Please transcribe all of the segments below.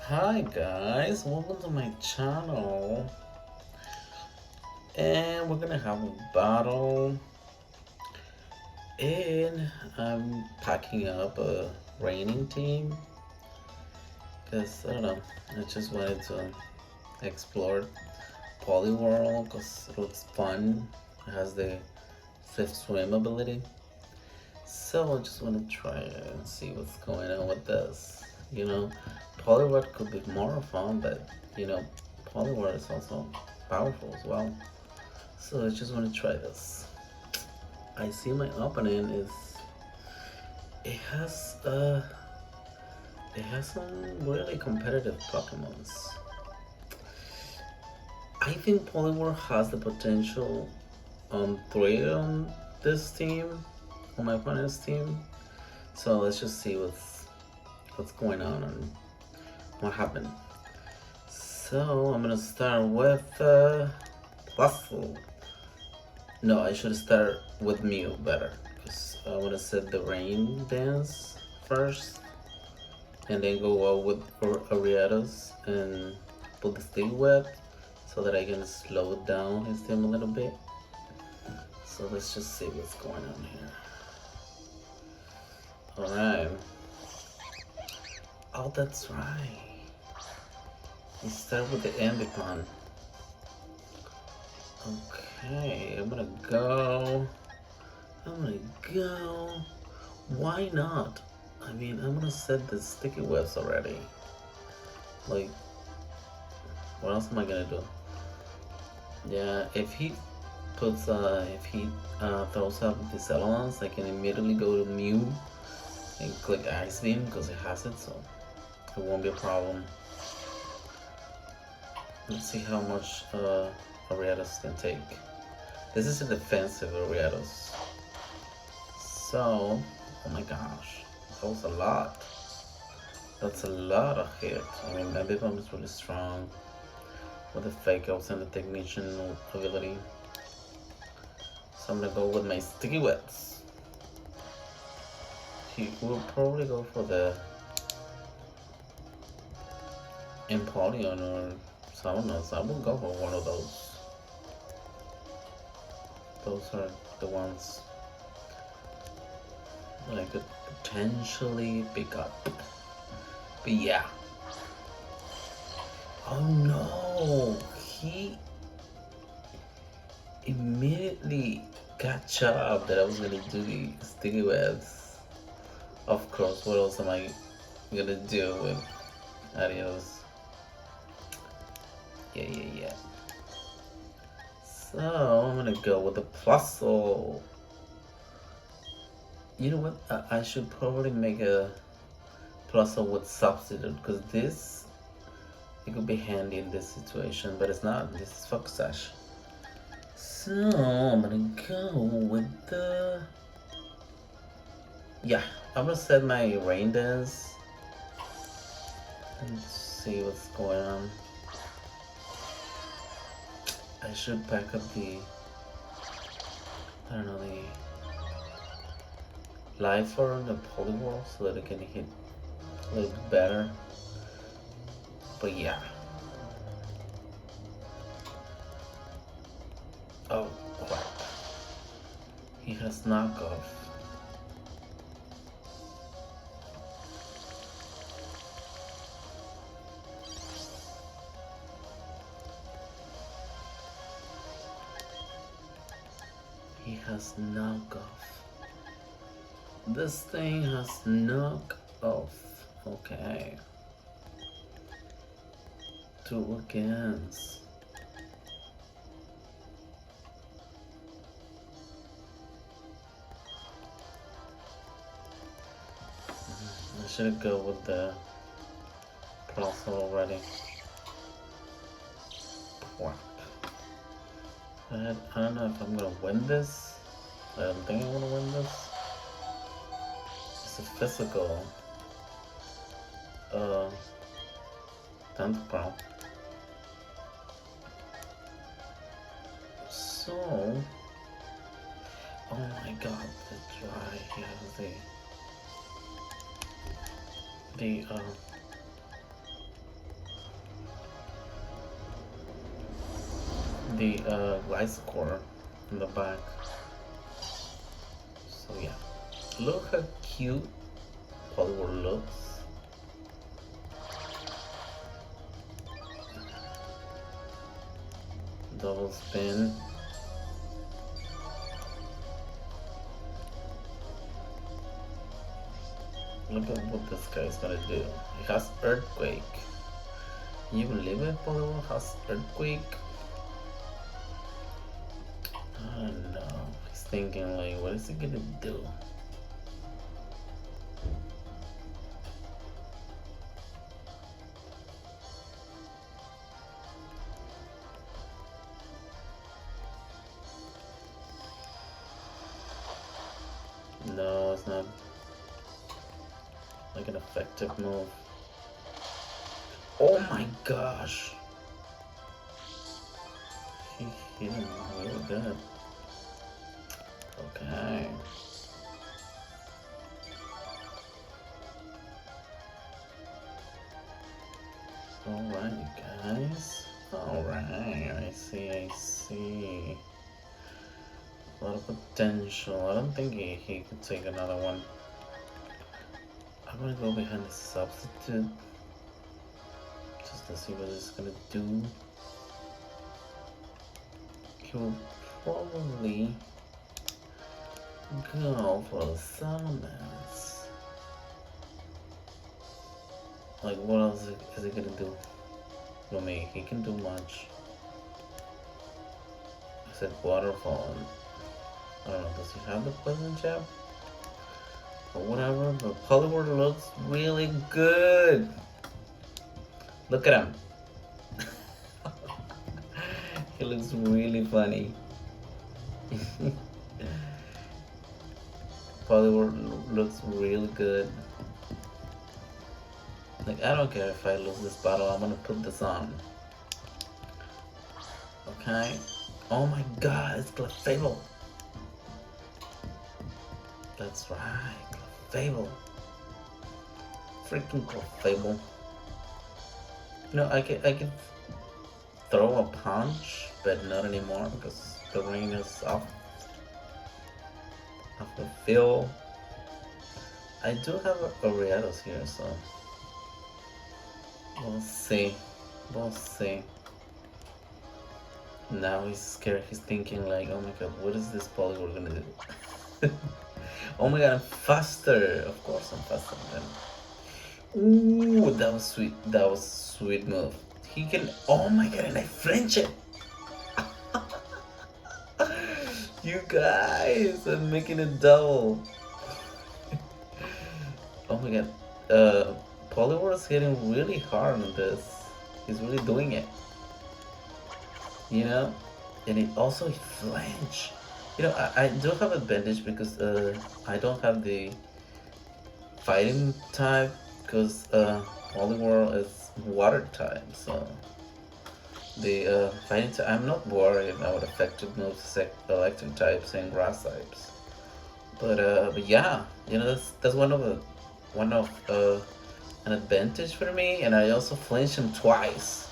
Hi guys, welcome to my channel, and we're gonna have a battle, and I'm packing up a raining team because I don't know, I just wanted to explore Poliwhirl because it looks fun. It has the fifth swim ability, so I just want to try it and see what's going on with this. You know, Poliwhirl could be more fun, but you know, Poliwhirl is also powerful as well. So I just want to try this. I see my opponent is it has uh it has some really competitive Pokemons. I think Poliwhirl has the potential on three on this team, on my opponent's team. So let's just see what's going on and what happened. So I'm gonna start with Plusle. No, I should start with Mew better because I want to set the rain dance first and then go out with Ariados and put the stick whip so that I can slow down his team a little bit. So let's just see what's going on here. Alright. Oh, that's right. We start with the Ambipon. Okay, I'm gonna go. Why not? I mean, I'm gonna set the sticky webs already. Like, what else am I gonna do? Yeah, if he throws up the Celadons, I can immediately go to Mew and click Ice Beam because it has it, so it won't be a problem. Let's see how much Ariados can take. This is a defensive Ariados. So, oh my gosh, that was a lot. That's a lot of hit. I mean, my big bomb is really strong with the fake outs and the technician ability. So I'm gonna go with my sticky webs. He will probably go for the Empoleon or someone else. I will go for one of those. Those are the ones that I could potentially pick up. But yeah. Oh no! He immediately catch up that I was gonna do the sticky webs. Of course, what else am I gonna do with Adios? Yeah. So I'm gonna go with the Plusle. You know what? I should probably make a Plusle with substitute because this it could be handy in this situation, but it's not. This is Focus Sash. So I'm gonna go with the I'm gonna set my rain dance and see what's going on. I should pack up the I don't know the life or the Poliwhirl so that it can hit a little bit better. But yeah. Oh crap. He has knockoff. He has knockoff. This thing has knockoff. Okay. 2 against. I should go with the Plusle already. Wow. I don't know if I'm gonna win this. I don't think I'm gonna win this. It's a physical Thundercrown. So oh my god, that's right, he has the the light core in the back. So yeah, look how cute Poliwhirl looks. Double spin. Look at what this guy's gonna do. He has Earthquake. Can you believe it? Poliwhirl has Earthquake? I don't know. He's thinking like, what is he gonna do? No, it's not like an effective move. Oh my gosh! He hit him really good. Okay. Alright, guys. Alright, I see. A lot of potential. I don't think he could take another one. I'm gonna go behind the substitute just to see what it's gonna do. He will probably go for the summons. Like, what else is he gonna do? I mean, he can do much. I said waterfall. I don't know, does he have the poison jab? Or whatever, but Poliwhirl looks really good. Look at him. He looks really funny. Poliwhirl looks really good. Like, I don't care if I lose this battle, I'm gonna put this on. Okay. Oh my god, it's Clefable. That's right, Clefable. Freaking Clefable. You know, I can throw a punch, but not anymore because the rain is off the field. I do have Ariados here, so we'll see. Now he's scared. He's thinking like, oh my god, what is this Poliwhirl gonna do? Oh my god, I'm faster. Of course I'm faster than him. Ooh, that was sweet. That was a sweet move. He can, oh my god, and I flinch it. You guys, I'm making it double. Oh my god, Poliwhirl is hitting really hard on this. He's really doing it. You know, and it also flinch. You know, I do have advantage because I don't have the fighting type because Poliwhirl is water type, so the fighting type, I'm not worried about effective moves electric types and grass types. But yeah, you know, that's one of an advantage for me, and I also flinch him twice.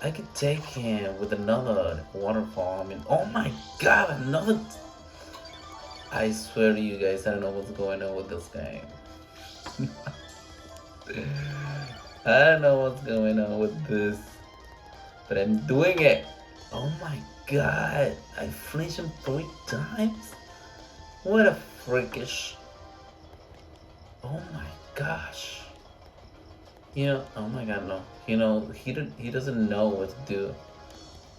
I could take him with another waterfall. I mean, oh my god, another. I swear to you guys, I don't know what's going on with this game. I don't know what's going on with this, but I'm doing it. Oh my god, I flinched him 3 times? What a freakish. Oh my gosh. You know, oh my god, no. You know, he doesn't know what to do.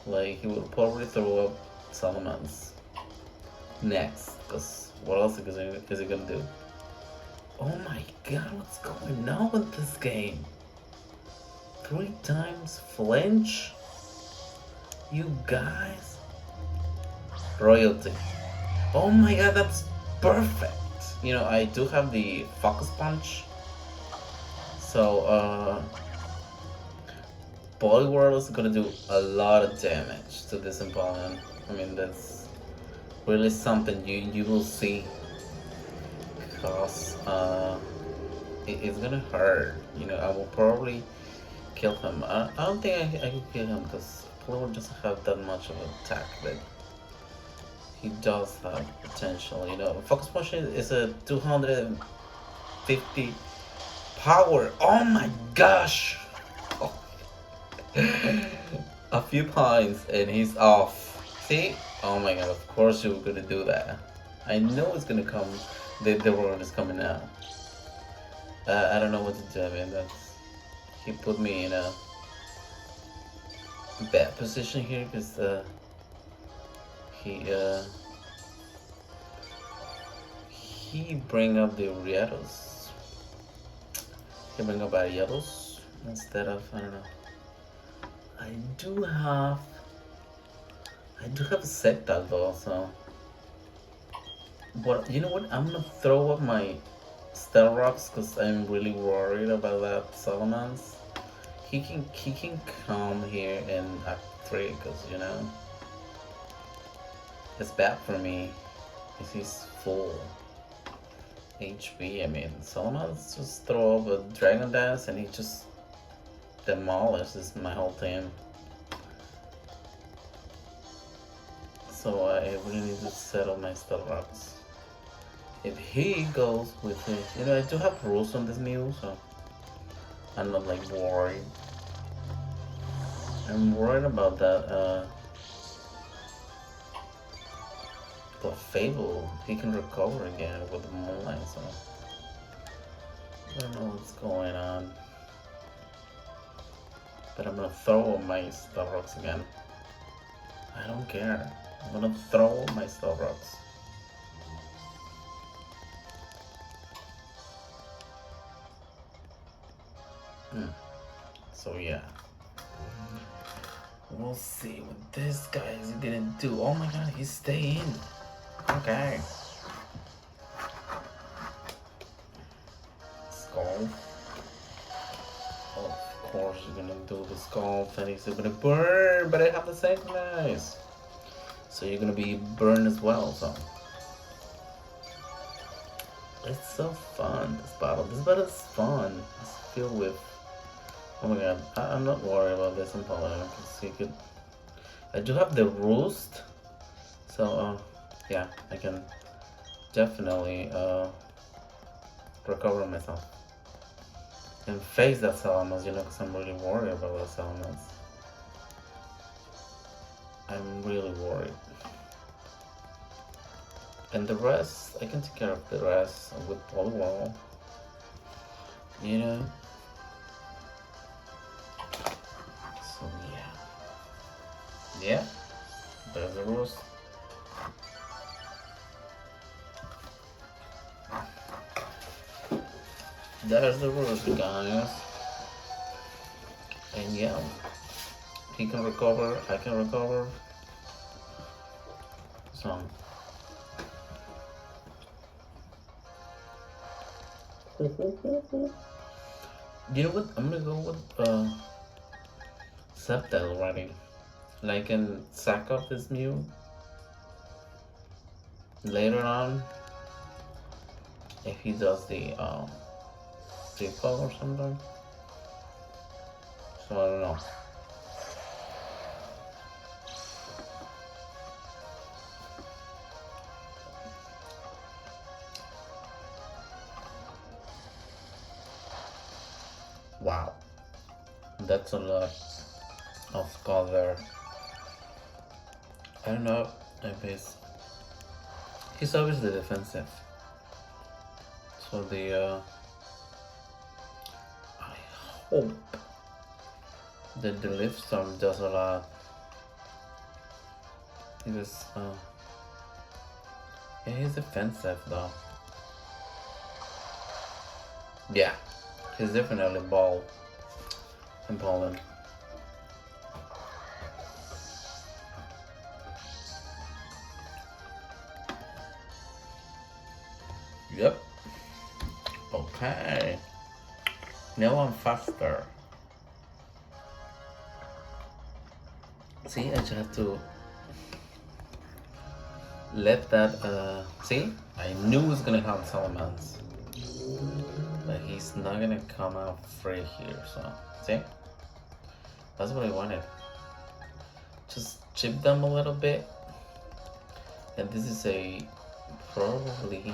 Like, he will probably throw up Salamence next, because what else is he gonna do? Oh my god, what's going on with this game? 3 times flinch? You guys? Royalty. Oh my god, that's perfect! You know, I do have the Focus Punch. So, Poliwhirl is gonna do a lot of damage to this opponent. I mean, that's really something you will see. Because, it's gonna hurt. You know, I will probably kill him. I don't think I can kill him because Poliwhirl doesn't have that much of an attack, but he does have potential, you know. Focus Potion is a 250 power. Oh my gosh! Oh. A few points and he's off. See? Oh my god, of course you were gonna do that. I know it's gonna come. The world is coming out. I don't know what to do. I mean, he put me in a bad position here because he bring up the Riados. He bring up Ariados instead of, I don't know. I do have a Sectal though, so. But you know what? I'm gonna throw up my Star Rocks because I'm really worried about that Salamence. He can come here in Act 3 because, you know, it's bad for me because he's full HP. I mean, Salamence just throw up a Dragon Dance and he just demolishes my whole team. So I really need to settle my Star Rocks. If he goes with it, you know, I do have rules on this Mew, so I'm not like worried. I'm worried about that. But Fable, he can recover again with the Moonlight, so I don't know what's going on. But I'm gonna throw my Star Rocks again. I don't care. I'm gonna throw my Star Rocks. So yeah, we'll see what this guy is gonna do. Oh my god, he's staying. Okay. Skull. Of course you're gonna do the skull and he's gonna burn, but I have the synchronize. So you're gonna be burned as well, so. It's so fun, this battle. This battle is fun. It's filled with. Oh my god, I'm not worried about this in Poland because he could. I do have the roost, so yeah, I can definitely recover myself and face that Salamence, you know, because I'm really worried about that Salamence. I'm really worried. And the rest, I can take care of the rest with Poliwhirl, you know. So yeah, there's the roost. There's the roost, guys. And yeah, he can recover, I can recover. So you know what? I'm gonna go with Sceptile already. Like, and sack up this Mew later on if he does the call or something. So I don't know. Wow, that's a lot of color. I don't know if he's obviously defensive. So the I hope that the Lift Storm does a lot because yeah, he's defensive though. Yeah, he's definitely ball in Poland. Yep. Okay. Now I'm faster. See, I just have to let that, see? I knew it was gonna have Salamence. But he's not gonna come out free here, so, see? That's what I wanted. just chip them a little bit. And this is a probably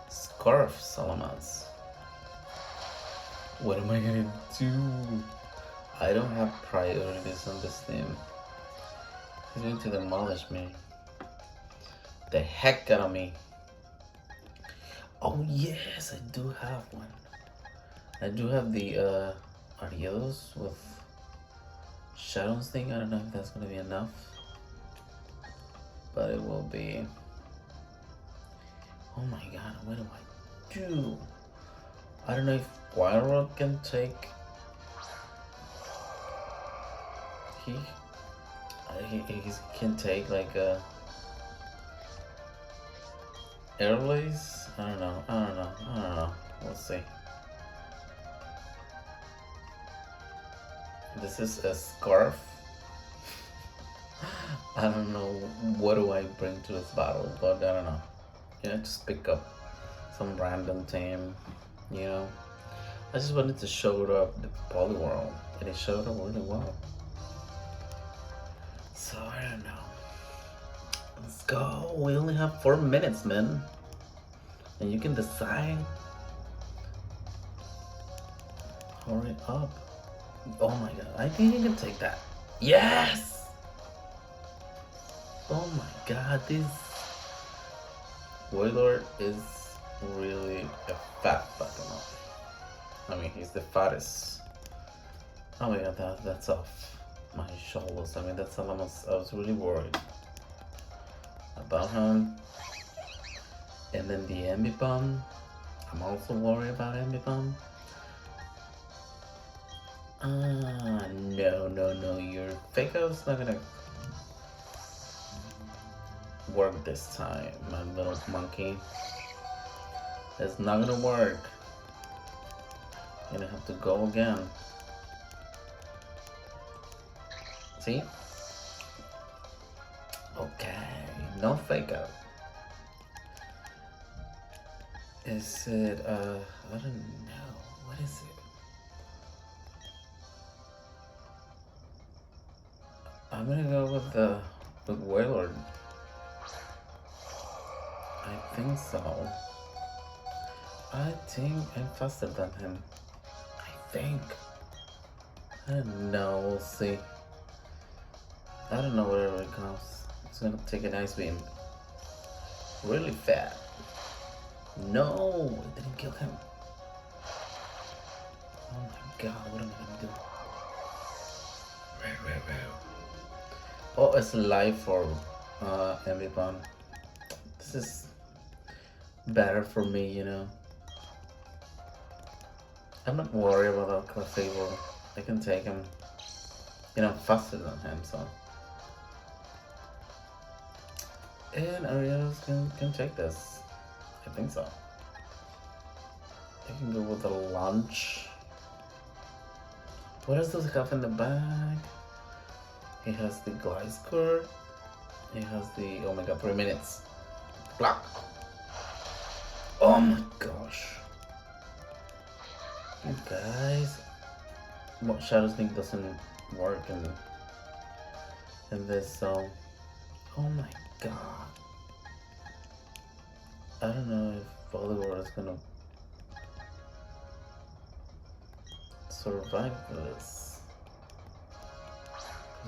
scarf salamence. What am I gonna do? I don't have priorities on this team. He's going to demolish me. The heck out of me. Oh yes, I do have one. I do have the Ariados with Shadows thing. I don't know if that's gonna be enough, but it will be. Oh my god, what do I do? I don't know if Wild can take. He can take like a Airlays. I don't know. We'll see. This is a scarf. I don't know what do I bring to this battle, but I don't know. Just pick up some random team, I just wanted to show up the Poliwhirl, and it showed up really well. So I don't know. Let's go. We only have 4 minutes, man. And you can decide. Hurry up. Oh my god, I think you can take that. Yes! Oh my god, this Warlord is really a fat Pokemon. I mean, he's the fattest. Oh my god, that's off my shoulders. I mean, that's almost, I was really worried about him. And then the Ambipom, I'm also worried about Ambipom. No, your fake out's not gonna work this time, my little monkey. It's not gonna work. You're gonna have to go again. See? Okay, no fake out. Is it, I don't know. What is it? I'm gonna go with Wailord. I think so. I think I'm faster than him. I think. I don't know, we'll see. I don't know whatever it comes. It's gonna take an Ice Beam. Really fat. No, it didn't kill him. Oh my god, what am I gonna do? Oh, it's life for Ambipom. This is better for me, I'm not worried about that Clefable. I can take him, faster than him, so. And Ariados can take this. I think so. I can go with the launch. What else does he have in the bag? He has the Gliscor. He has the, oh my god, 3 minutes. Block. Oh my gosh. You guys. What Shadow Sneak doesn't work in this, so. Oh my god. I don't know if Poliwhirl is gonna survive this.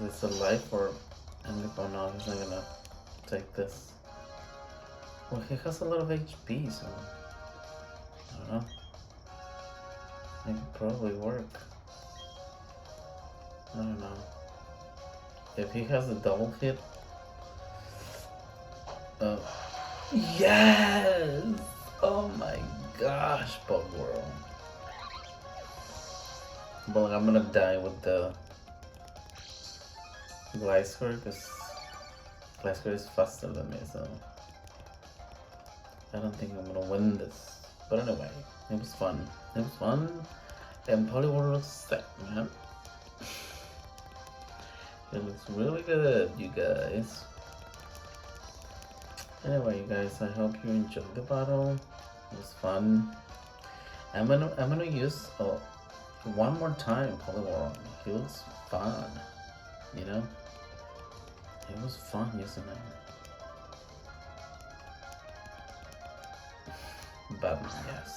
It's a life orb, and if not, he's not gonna take this. Well, he has a lot of HP, so I don't know. It could probably work. I don't know. If he has a double hit. Yes! Oh my gosh, Poliwhirl. But I'm gonna die with the Gliscor because Gliscor is faster than me, so I don't think I'm gonna win this. But anyway, it was fun. It was fun, and Poliwhirl was set, man. It looks really good, you guys. Anyway, you guys, I hope you enjoyed the battle. It was fun. I'm gonna use one more time Poliwhirl. He looks fun, It was fun using it. Batman, yes.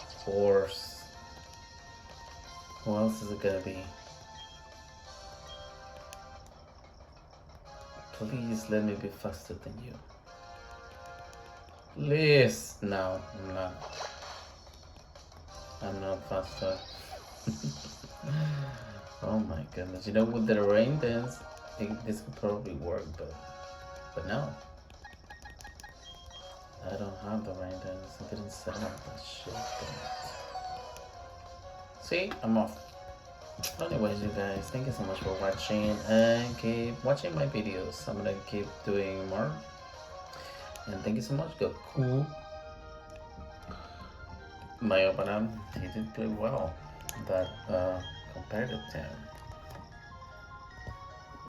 Of course. Who else is it gonna be? Please let me be faster than you. Please. No, I'm not. I'm not faster. Oh my goodness. You know, with the rain dance, this could probably work, but no. I don't have the rain dance. I didn't set up that shit. See, I'm off. Anyways, you guys, thank you so much for watching and keep watching my videos. I'm gonna keep doing more. And thank you so much. Go cool. My opponent, he did play well, but compared to him.